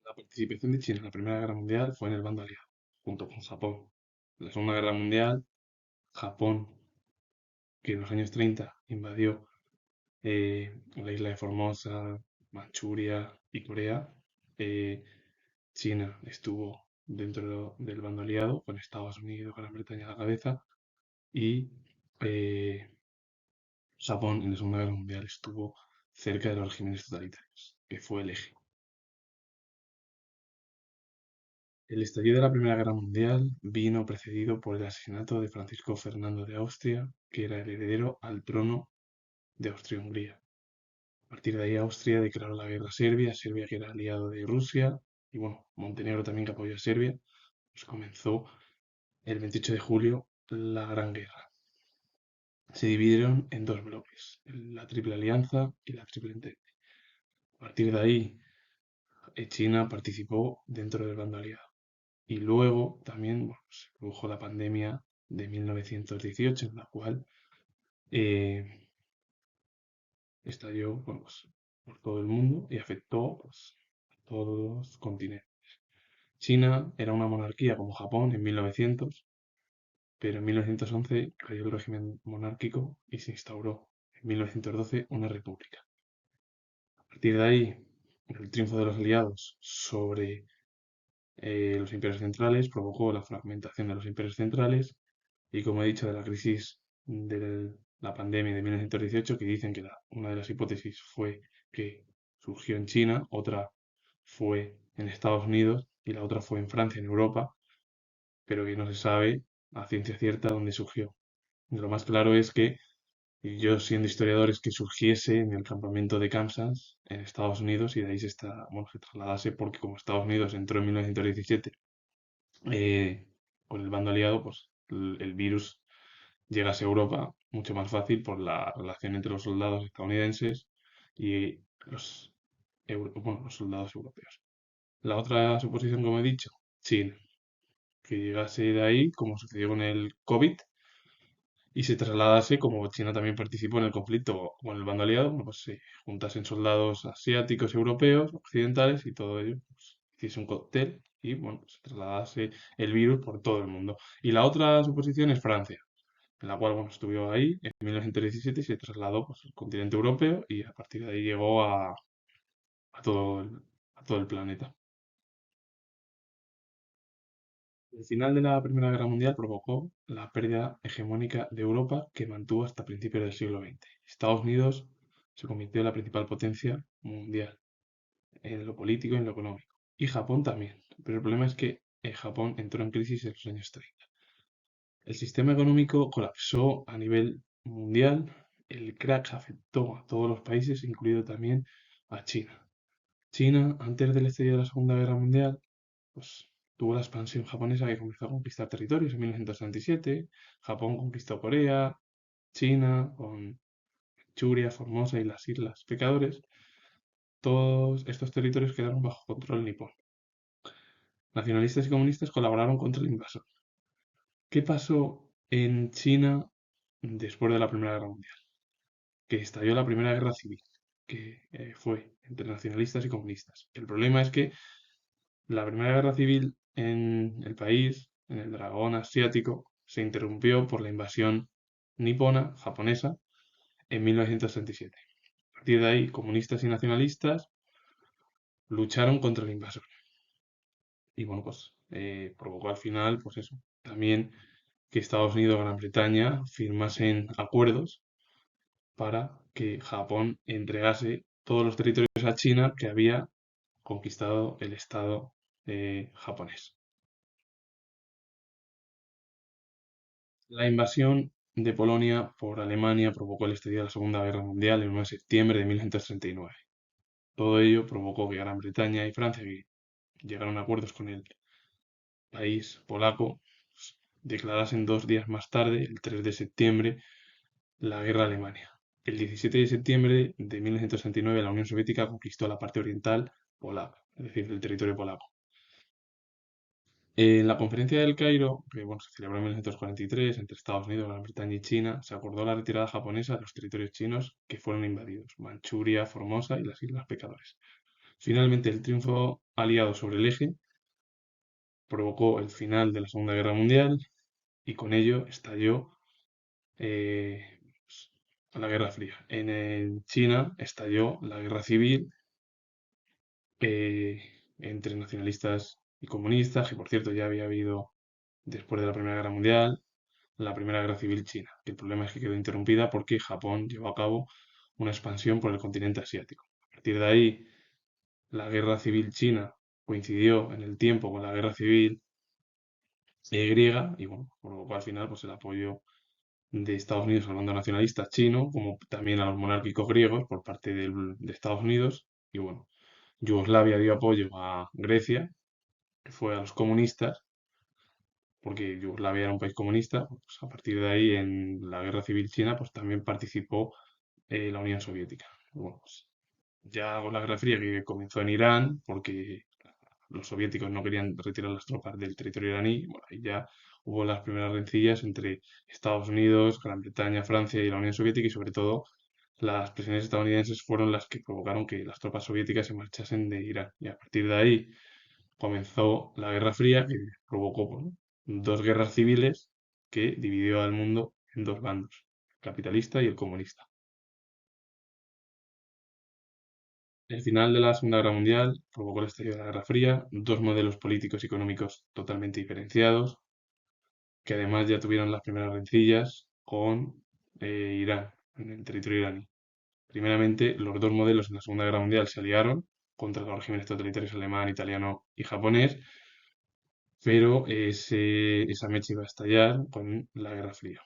La participación de China en la Primera Guerra Mundial fue en el bando aliado, junto con Japón. En la Segunda Guerra Mundial, Japón, que en los años 30 invadió la isla de Formosa, Manchuria y Corea, eh, China estuvo dentro del bando aliado, con Estados Unidos, Gran Bretaña a la cabeza, y eh, Japón en la Segunda Guerra Mundial estuvo cerca de los regímenes totalitarios, que fue el eje. El estallido de la Primera Guerra Mundial vino precedido por el asesinato de Francisco Fernando de Austria, que era el heredero al trono de Austria-Hungría. A partir de ahí Austria declaró la guerra a Serbia, Serbia que era aliado de Rusia, y bueno, Montenegro también que apoyó a Serbia, pues comenzó el 28 de julio la Gran Guerra. Se dividieron en dos bloques, la Triple Alianza y la Triple Entente. A partir de ahí, China participó dentro del bando aliado. Y luego también bueno, se produjo la pandemia de 1918, en la cual eh, estalló bueno, pues, por todo el mundo y afectó pues, a todos los continentes. China era una monarquía como Japón en 1900, pero en 1911 cayó el régimen monárquico y se instauró en 1912 una república. A partir de ahí, el triunfo de los aliados sobre los imperios centrales provocó la fragmentación de los imperios centrales y, como he dicho, de la crisis de la pandemia de 1918, que dicen que una de las hipótesis fue que surgió en China, otra fue en Estados Unidos y la otra fue en Francia, en Europa, pero que no se sabe a ciencia cierta dónde surgió. Lo más claro es que, y yo siendo historiador, es que surgiese en el campamento de Kansas, en Estados Unidos, y de ahí bueno, se trasladase porque como Estados Unidos entró en 1917 eh, con el bando aliado, pues el virus llegase a Europa mucho más fácil por la relación entre los soldados estadounidenses y bueno, los soldados europeos. La otra suposición, como he dicho, China, que llegase de ahí, como sucedió con el COVID, y se trasladase, como China también participó en el conflicto con el bando aliado, bueno, pues se juntasen soldados asiáticos, europeos, occidentales y todo ello, pues, hiciese un cóctel y bueno, se trasladase el virus por todo el mundo. Y la otra suposición es Francia, en la cual bueno, estuvo ahí en 1917 y se trasladó pues, al continente europeo y a partir de ahí llegó a a todo el planeta. El final de la Primera Guerra Mundial provocó la pérdida hegemónica de Europa que mantuvo hasta principios del siglo XX. Estados Unidos se convirtió en la principal potencia mundial en lo político y en lo económico. Y Japón también. Pero el problema es que Japón entró en crisis en los años 30. El sistema económico colapsó a nivel mundial. El crack afectó a todos los países, incluido también a China. China, antes del estallido de la Segunda Guerra Mundial, pues tuvo la expansión japonesa que comenzó a conquistar territorios en 1937. Japón conquistó Corea, China, con Manchuria, Formosa y las Islas Pecadores. Todos estos territorios quedaron bajo control nipón. Nacionalistas y comunistas colaboraron contra el invasor. ¿Qué pasó en China después de la Primera Guerra Mundial? Que estalló la Primera Guerra Civil, que fue entre nacionalistas y comunistas. El problema es que la Primera Guerra Civil en el país, en el dragón asiático, se interrumpió por la invasión nipona, japonesa, en 1937. A partir de ahí, comunistas y nacionalistas lucharon contra el invasor. Y bueno, pues provocó al final, pues eso, también que Estados Unidos y Gran Bretaña firmasen acuerdos para que Japón entregase todos los territorios a China que había conquistado el Estado japonés. La invasión de Polonia por Alemania provocó el estallido de la Segunda Guerra Mundial el 1 de septiembre de 1939. Todo ello provocó que Gran Bretaña y Francia, que llegaron a acuerdos con el país polaco, pues, declarasen 2 días más tarde, el 3 de septiembre, la guerra a Alemania. El 17 de septiembre de 1939 la Unión Soviética conquistó la parte oriental polaca, es decir, del territorio polaco. En la conferencia del Cairo, que bueno, se celebró en 1943 entre Estados Unidos, Gran Bretaña y China, se acordó la retirada japonesa de los territorios chinos que fueron invadidos, Manchuria, Formosa y las Islas Pecadores. Finalmente, el triunfo aliado sobre el eje provocó el final de la Segunda Guerra Mundial y con ello estalló pues, la Guerra Fría. China estalló la Guerra Civil eh, entre nacionalistas y comunistas, que por cierto ya había habido después de la Primera Guerra Mundial, la Primera Guerra Civil China. El problema es que quedó interrumpida porque Japón llevó a cabo una expansión por el continente asiático. A partir de ahí, la Guerra Civil China coincidió en el tiempo con la Guerra Civil griega y bueno, provocó al final pues, el apoyo de Estados Unidos al bando nacionalista chino, como también a los monárquicos griegos por parte de Estados Unidos. Y bueno, Yugoslavia dio apoyo a Grecia, que fue a los comunistas, porque Yugoslavia era un país comunista. Pues a partir de ahí, en la Guerra Civil China, pues también participó la Unión Soviética. Bueno, pues, ya con la Guerra Fría que comenzó en Irán, porque los soviéticos no querían retirar las tropas del territorio iraní, bueno, ahí ya hubo las primeras rencillas entre Estados Unidos, Gran Bretaña, Francia y la Unión Soviética y sobre todo las presiones estadounidenses fueron las que provocaron que las tropas soviéticas se marchasen de Irán. Y a partir de ahí comenzó la Guerra Fría que provocó bueno, dos guerras civiles que dividió al mundo en dos bandos, el capitalista y el comunista. El final de la Segunda Guerra Mundial provocó el estallido de la Guerra Fría, dos modelos políticos y económicos totalmente diferenciados, que además ya tuvieron las primeras rencillas con Irán, en el territorio iraní. Primeramente, los dos modelos en la Segunda Guerra Mundial se aliaron contra los regímenes totalitarios alemán, italiano y japonés, pero esa mecha iba a estallar con la Guerra Fría.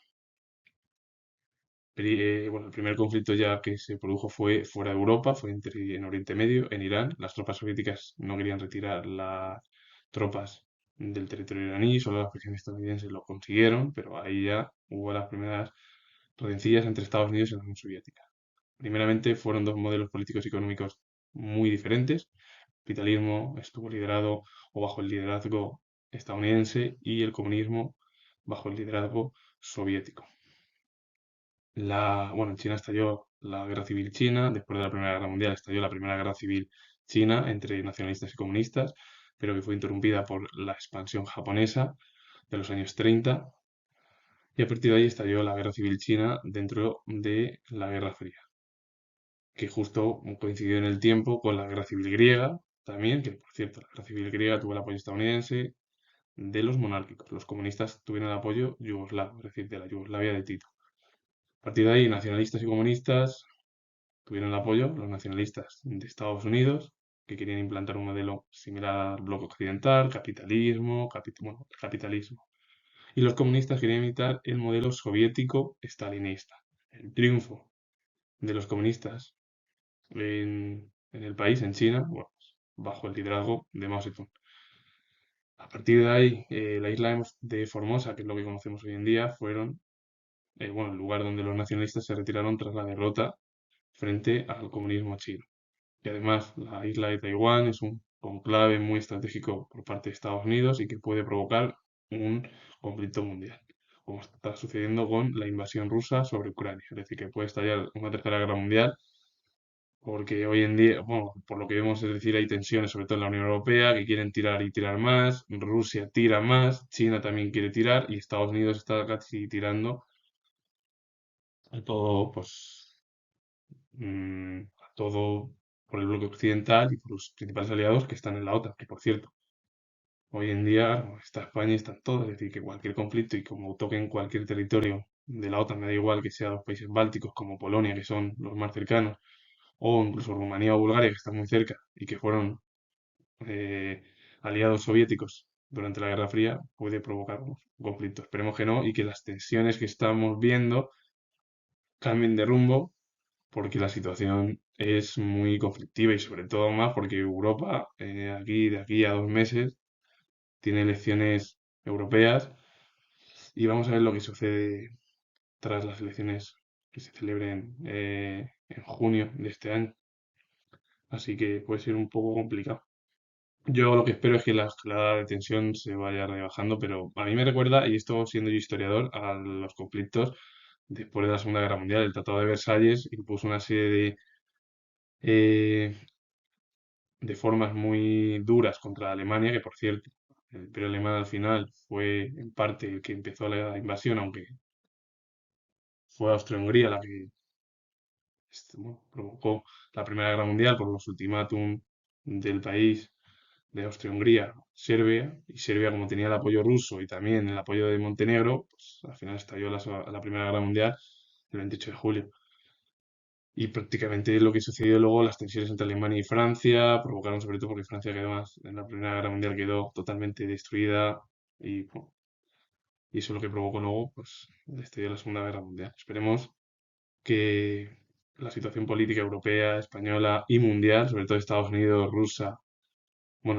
Bueno, el primer conflicto ya que se produjo fue fuera de Europa, fue en Oriente Medio, en Irán. Las tropas soviéticas no querían retirar las tropas del territorio iraní, solo las presiones estadounidenses lo consiguieron, pero ahí ya hubo las primeras rencillas entre Estados Unidos y la Unión Soviética. Primeramente fueron dos modelos políticos y económicos muy diferentes. El capitalismo estuvo liderado o bajo el liderazgo estadounidense y el comunismo bajo el liderazgo soviético. Bueno, en China estalló la Guerra Civil China, después de la Primera Guerra Mundial estalló la Primera Guerra Civil China entre nacionalistas y comunistas, pero que fue interrumpida por la expansión japonesa de los años 30 y a partir de ahí estalló la Guerra Civil China dentro de la Guerra Fría, que justo coincidió en el tiempo con la Guerra Civil griega también, que por cierto, la Guerra Civil griega tuvo el apoyo estadounidense de los monárquicos. Los comunistas tuvieron el apoyo yugoslavo, es decir, de la Yugoslavia de Tito. A partir de ahí, nacionalistas y comunistas tuvieron el apoyo, los nacionalistas de Estados Unidos, que querían implantar un modelo similar al bloque occidental, bueno, capitalismo. Y los comunistas querían imitar el modelo soviético stalinista. El triunfo de los comunistas en el país, en China, bueno, bajo el liderazgo de Mao Zedong. A partir de ahí, la isla de Formosa, que es lo que conocemos hoy en día, fueron bueno, el lugar donde los nacionalistas se retiraron tras la derrota frente al comunismo chino. Y además, la isla de Taiwán es un conclave muy estratégico por parte de Estados Unidos y que puede provocar un conflicto mundial, como está sucediendo con la invasión rusa sobre Ucrania. Es decir, que puede estallar una tercera guerra mundial porque hoy en día, bueno, por lo que vemos, es decir, hay tensiones, sobre todo en la Unión Europea, que quieren tirar y tirar más, Rusia tira más, China también quiere tirar y Estados Unidos está casi tirando a todo, pues, a todo por el bloque occidental y por los principales aliados que están en la OTAN, que por cierto, hoy en día bueno, está España y están todos, es decir, que cualquier conflicto y como toquen cualquier territorio de la OTAN, me da igual que sea los países bálticos como Polonia, que son los más cercanos, o incluso Rumanía o Bulgaria, que están muy cerca y que fueron eh, aliados soviéticos durante la Guerra Fría, puede provocar un conflicto. Esperemos que no y que las tensiones que estamos viendo cambien de rumbo porque la situación es muy conflictiva y sobre todo más porque Europa, de aquí a 2 meses, tiene elecciones europeas y vamos a ver lo que sucede tras las elecciones que se celebren en junio de este año. Así que puede ser un poco complicado. Yo lo que espero es que la escalada de tensión se vaya rebajando, pero a mí me recuerda, y esto siendo yo historiador, a los conflictos después de la Segunda Guerra Mundial. El Tratado de Versalles impuso una serie de eh, de formas muy duras contra Alemania, que por cierto, el Imperio Alemán al final fue en parte el que empezó la invasión, aunque fue Austria-Hungría la que bueno, provocó la Primera Guerra Mundial por los ultimátum del país de Austria-Hungría, Serbia, y Serbia como tenía el apoyo ruso y también el apoyo de Montenegro, pues al final estalló la Primera Guerra Mundial el 28 de julio. Y prácticamente lo que sucedió luego, las tensiones entre Alemania y Francia, provocaron sobre todo porque Francia quedó más, en la Primera Guerra Mundial quedó totalmente destruida y, bueno, y eso es lo que provocó luego pues, el estallido de la Segunda Guerra Mundial. Esperemos que la situación política europea, española y mundial, sobre todo Estados Unidos,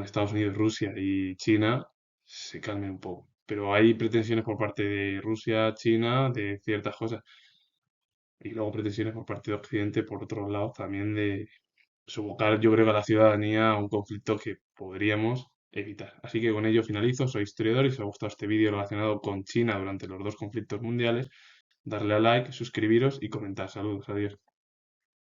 Estados Unidos, Rusia y China, se calmen un poco. Pero hay pretensiones por parte de Rusia, China, de ciertas cosas, y luego pretensiones por parte de Occidente, por otros lados, también de sofocar, yo creo, que a la ciudadanía a un conflicto que podríamos evitar. Así que con ello finalizo. Soy historiador y si os ha gustado este vídeo relacionado con China durante los dos conflictos mundiales, darle a like, suscribiros y comentar. Saludos, adiós.